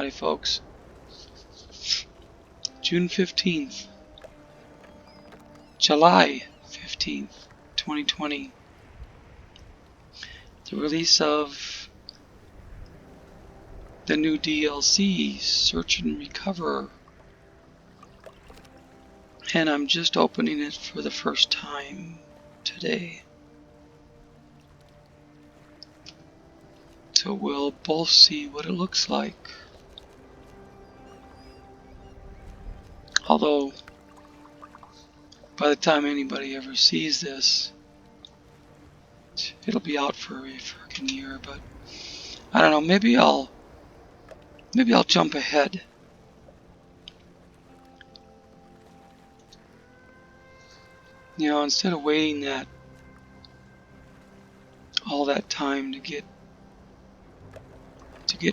Howdy folks. June 15th. July 15th, 2020. The release of the new DLC, Search and Recover. And I'm just opening it for the first time today. So we'll both see what it looks like. Although, by the time anybody ever sees this, it'll be out for a freaking year, but I don't know, maybe I'll jump ahead. You know, instead of waiting that all that time to get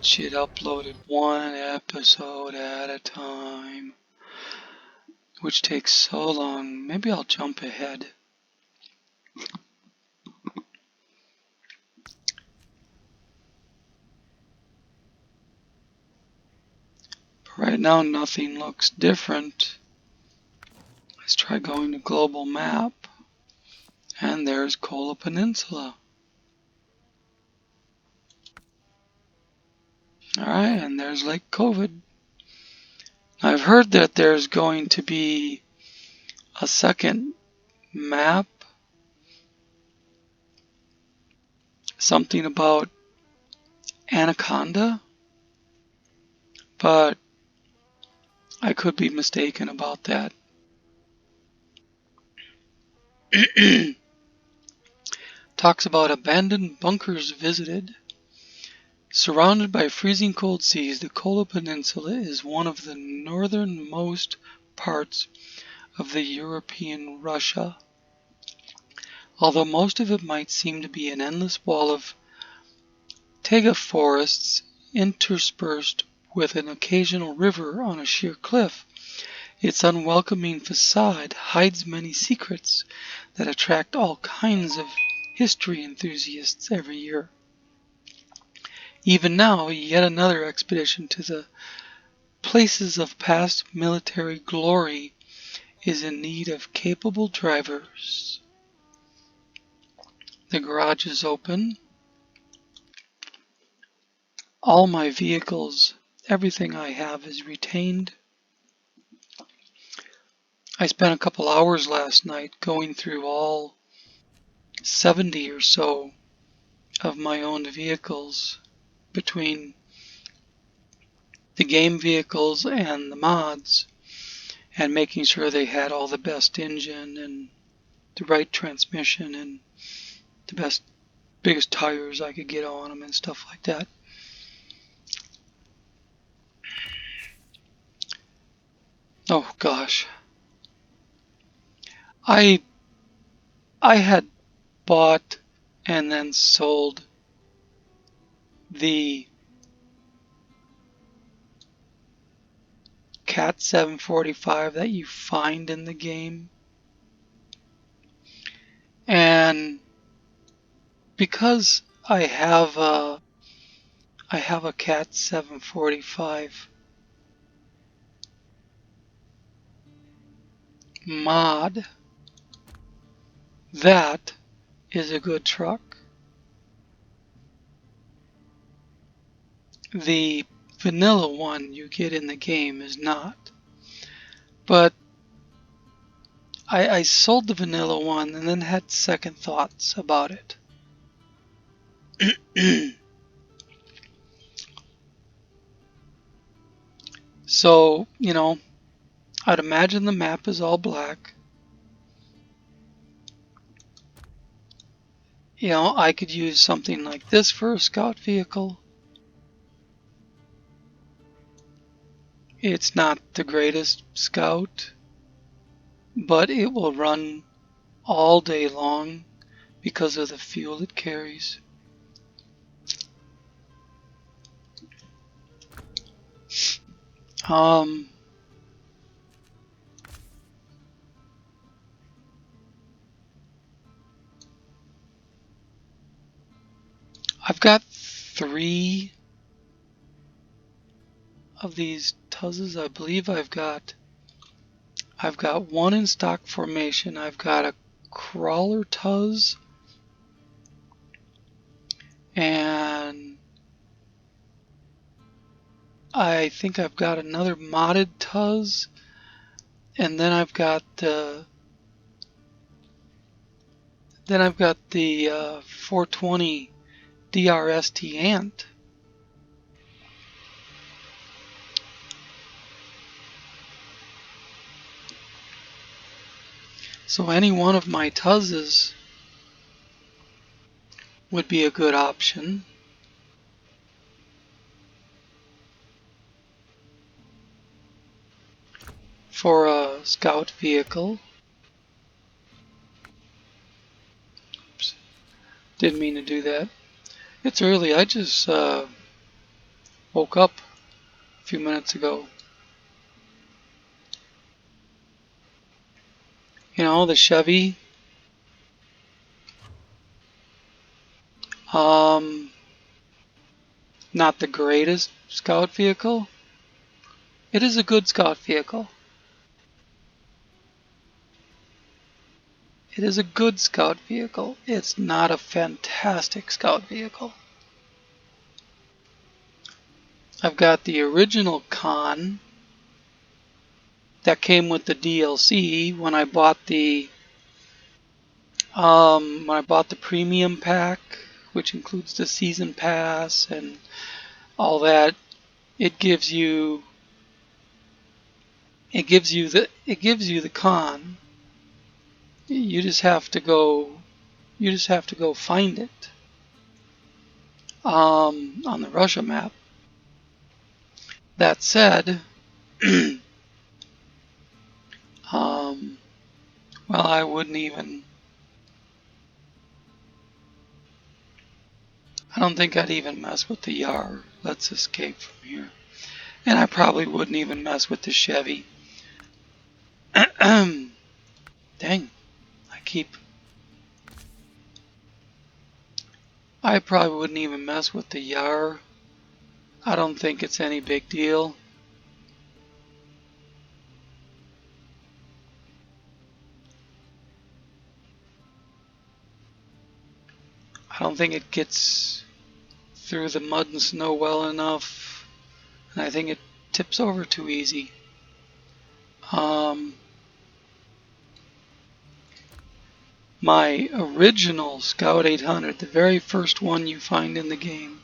shit uploaded one episode at a time, which takes so long, maybe I'll jump ahead. But right now nothing looks different. Let's try going to global map, and there's Kola Peninsula. Alright, and there's Lake Kovd. I've heard that there's going to be a second map, something about Anaconda, but I could be mistaken about that. Talks about abandoned bunkers visited. Surrounded by freezing cold seas, the Kola Peninsula is one of the northernmost parts of the European Russia. Although most of it might seem to be an endless wall of taiga forests interspersed with an occasional river on a sheer cliff, its unwelcoming facade hides many secrets that attract all kinds of history enthusiasts every year. Even now, yet another expedition to the places of past military glory is in need of capable drivers. The garage is open. All my vehicles, everything I have is retained. I spent a couple hours last night going through all 70 or so of my owned vehicles between the game vehicles and the mods, and making sure they had all the best engine and the right transmission and the biggest tires I could get on them and stuff like that. Oh gosh. I had bought and then sold the Cat 745 that you find in the game, and because I have a Cat 745 mod, that is a good truck. The vanilla one you get in the game is not. But I sold the vanilla one and then had second thoughts about it. So, you know, I'd imagine the map is all black. You know, I could use something like this for a scout vehicle. It's not the greatest scout, but it will run all day long because of the fuel it carries. I've got 3 of these Tuzzes. I believe I've got one in stock formation. I've got a crawler Tuzz, and I think I've got another modded Tuzz, and then I've got the 420 DRST Ant. So any one of my Tuzzes would be a good option. For a scout vehicle. Oops. Didn't mean to do that. It's early. I just woke up a few minutes ago. You know, the Chevy. Not the greatest scout vehicle. It is a good scout vehicle. It is a good scout vehicle. It's not a fantastic scout vehicle. I've got the original Con that came with the DLC when I bought the premium pack, which includes the season pass and all that. It gives you the Con. You just have to go find it on the Russia map. That said, well, I don't think I'd even mess with the Yar. Let's escape from here. And I probably wouldn't even mess with the Chevy. Dang, I probably wouldn't even mess with the Yar. I don't think it's any big deal. I don't think it gets through the mud and snow well enough, and I think it tips over too easy. My original Scout 800, the very first one you find in the game,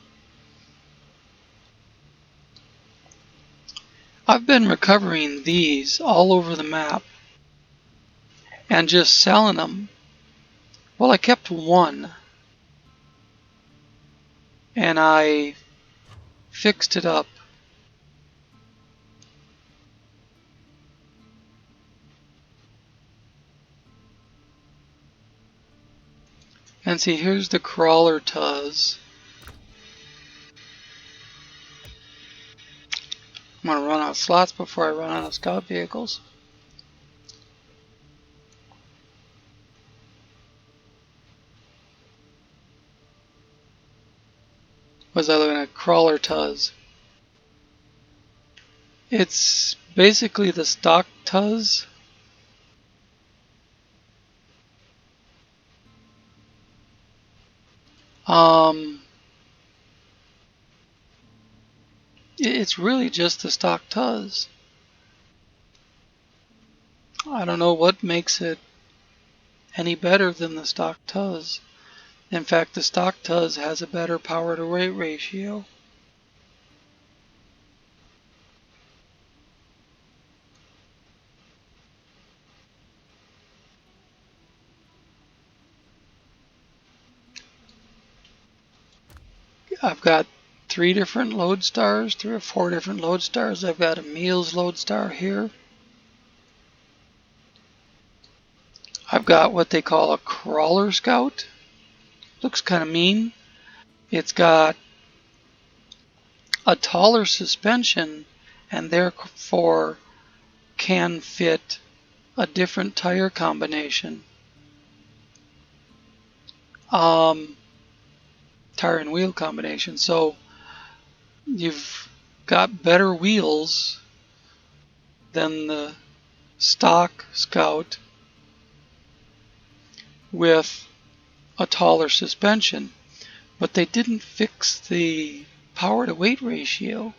I've been recovering these all over the map and just selling them. Well, I kept one and I fixed it up. And see, here's the crawler Tuzz. I'm going to run out of slots before I run out of scout vehicles. Was I looking at crawler Tuzz? It's basically the stock Tuzz. It's really just the stock Tuzz. I don't know what makes it any better than the stock Tuzz. In fact, the stock Tuzz has a better power to weight ratio. I've got 3 different Lodestars, 3 or 4 different Lodestars. I've got a Meals Lodestar here. I've got what they call a crawler Scout. Looks kind of mean. It's got a taller suspension and therefore can fit a different tire combination. Tire and wheel combination. So you've got better wheels than the stock Scout with a taller suspension, but they didn't fix the power to weight ratio.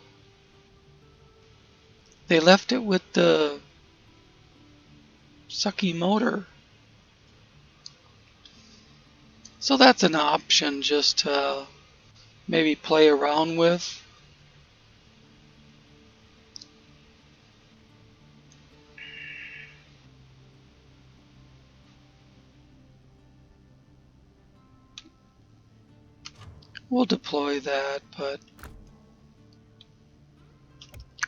They left it with the sucky motor. So that's an option just to maybe play around with. We'll deploy that, but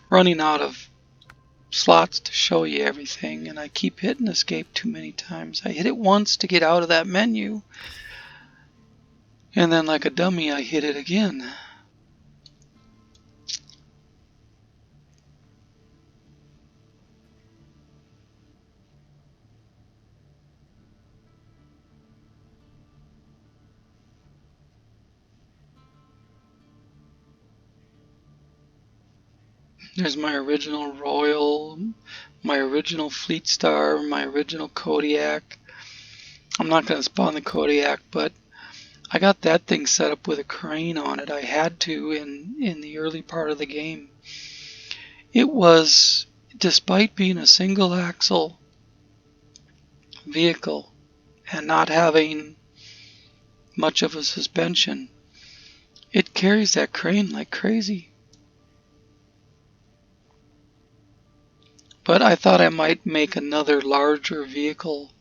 running out of slots to show you everything, and I keep hitting escape too many times. I hit it once to get out of that menu, and then like a dummy I hit it again. There's my original Royal, my original Fleetstar, my original Kodiak. I'm not going to spawn the Kodiak, but I got that thing set up with a crane on it. I had to in the early part of the game. It was, despite being a single axle vehicle and not having much of a suspension, it carries that crane like crazy. But I thought I might make another larger vehicle,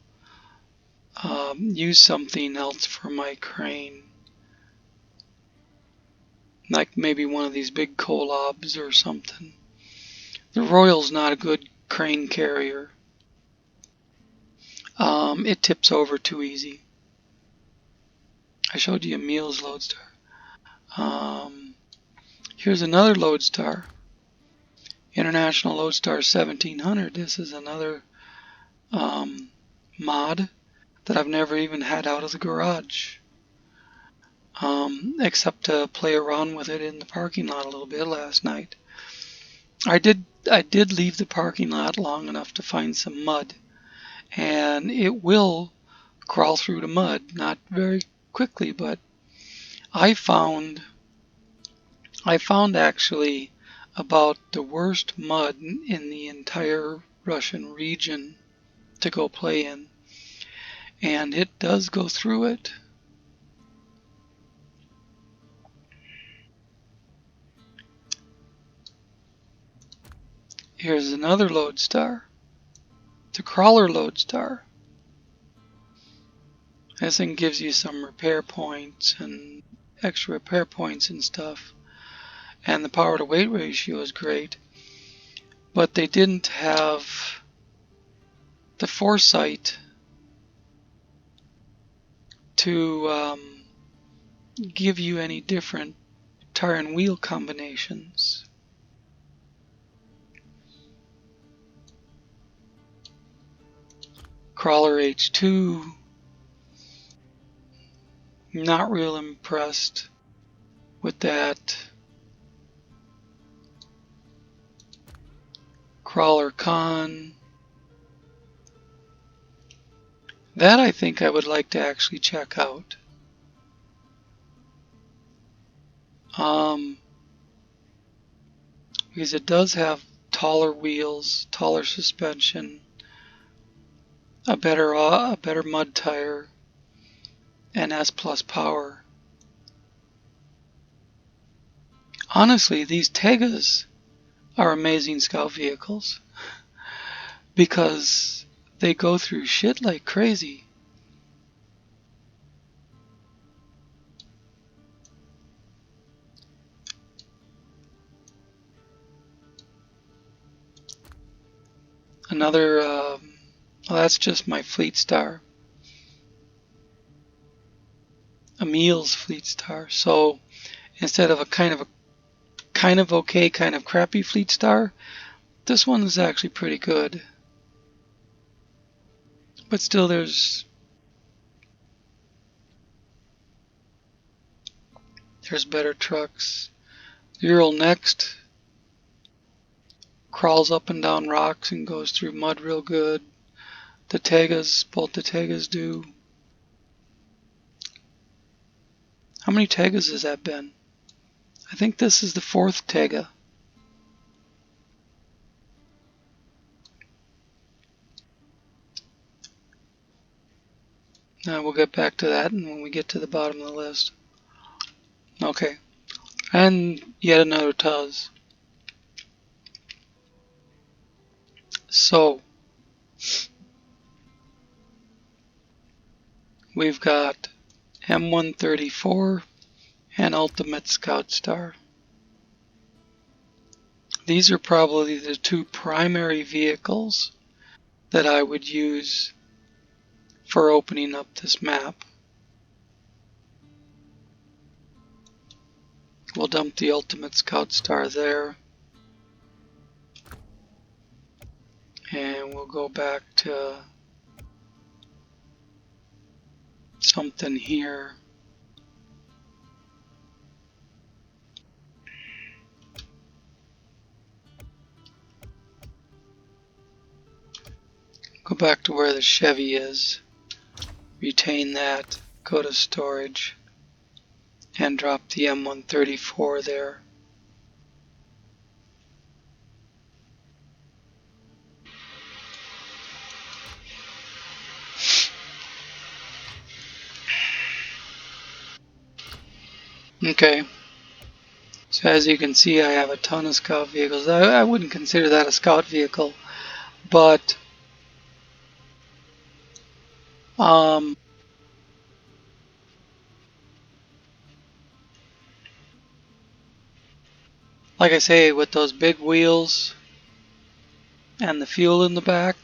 use something else for my crane. Like maybe one of these big Kolobs or something. The Royal's not a good crane carrier. It tips over too easy. I showed you Emil's Lodestar. Here's another Lodestar. International Lodestar 1700. This is another mod that I've never even had out of the garage. Except to play around with it in the parking lot a little bit last night. I did leave the parking lot long enough to find some mud, and it will crawl through the mud, not very quickly, but I found actually about the worst mud in the entire Russian region to go play in, and it does go through it. Here's another Lodestar. It's a crawler Lodestar. This thing gives you some repair points and extra repair points and stuff. And the power to weight ratio is great. But they didn't have the foresight to give you any different tire and wheel combinations. Crawler H2, not real impressed with that. Crawler Con, that I think I would like to actually check out. Because it does have taller wheels, taller suspension, a better mud tire, and S plus power. Honestly, these Tegas are amazing scout vehicles because they go through shit like crazy. Another, well, that's just my Fleetstar. Emil's Fleetstar. So instead of a kind of okay, kind of crappy Fleetstar, this one is actually pretty good. But still, there's better trucks. The Ural Next crawls up and down rocks and goes through mud real good. The Tegas, both the Tegas do. How many Tegas has that been? I think this is the 4th Tega. Now we'll get back to that when we get to the bottom of the list. Okay. And yet another Tuz. So, we've got M134 and Ultimate Scout Star. These are probably the 2 primary vehicles that I would use for opening up this map. We'll dump the Ultimate Scout Star there. And we'll go back to something here. Go back to where the Chevy is. Retain that. Go to storage. And drop the M134 there. Okay. So as you can see, I have a ton of scout vehicles. I wouldn't consider that a scout vehicle, but like I say, with those big wheels and the fuel in the back,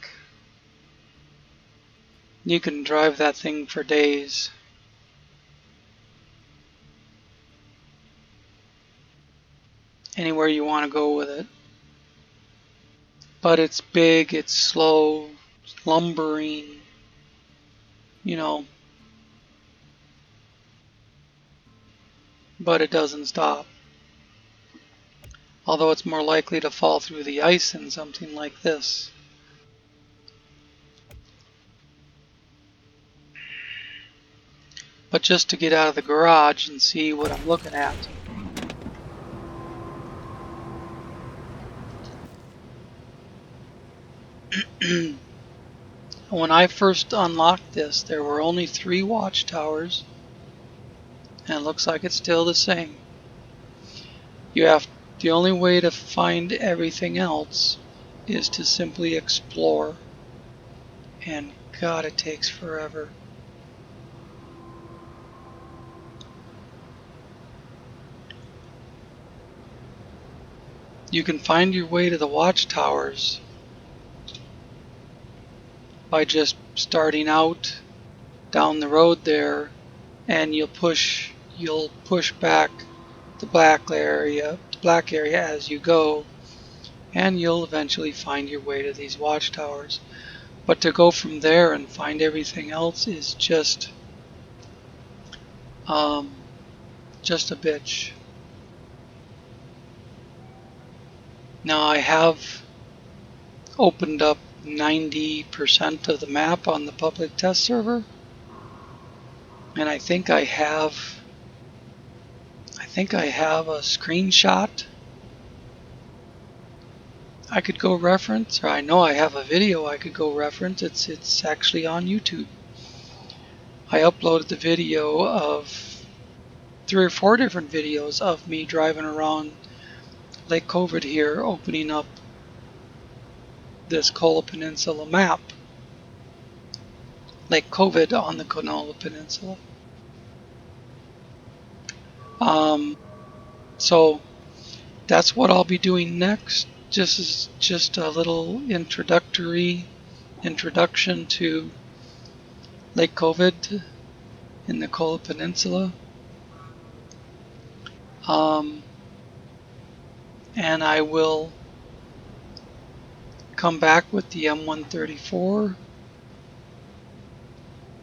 you can drive that thing for days. Anywhere you want to go with it. But it's big, it's slow, it's lumbering, you know, but it doesn't stop. Although it's more likely to fall through the ice than something like this. But just to get out of the garage and see what I'm looking at. When I first unlocked this, there were only 3 watchtowers, and it looks like it's still the same. The only way to find everything else is to simply explore, and God, it takes forever. You can find your way to the watchtowers by just starting out down the road there, and you'll push back the black area as you go, and you'll eventually find your way to these watchtowers. But to go from there and find everything else is just a bitch. Now I have opened up 90% of the map on the public test server, and I think I have a screenshot I could go reference, or I know I have a video I could go reference. It's actually on YouTube. I uploaded the video of 3 or 4 different videos of me driving around Lake Kovd here, opening up this Kola Peninsula map. Lake Kovd on the Kola Peninsula. So that's what I'll be doing next. Just a little introduction to Lake Kovd in the Kola Peninsula. And I will come back with the M134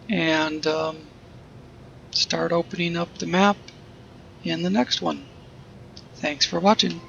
and start opening up the map in the next one. Thanks for watching.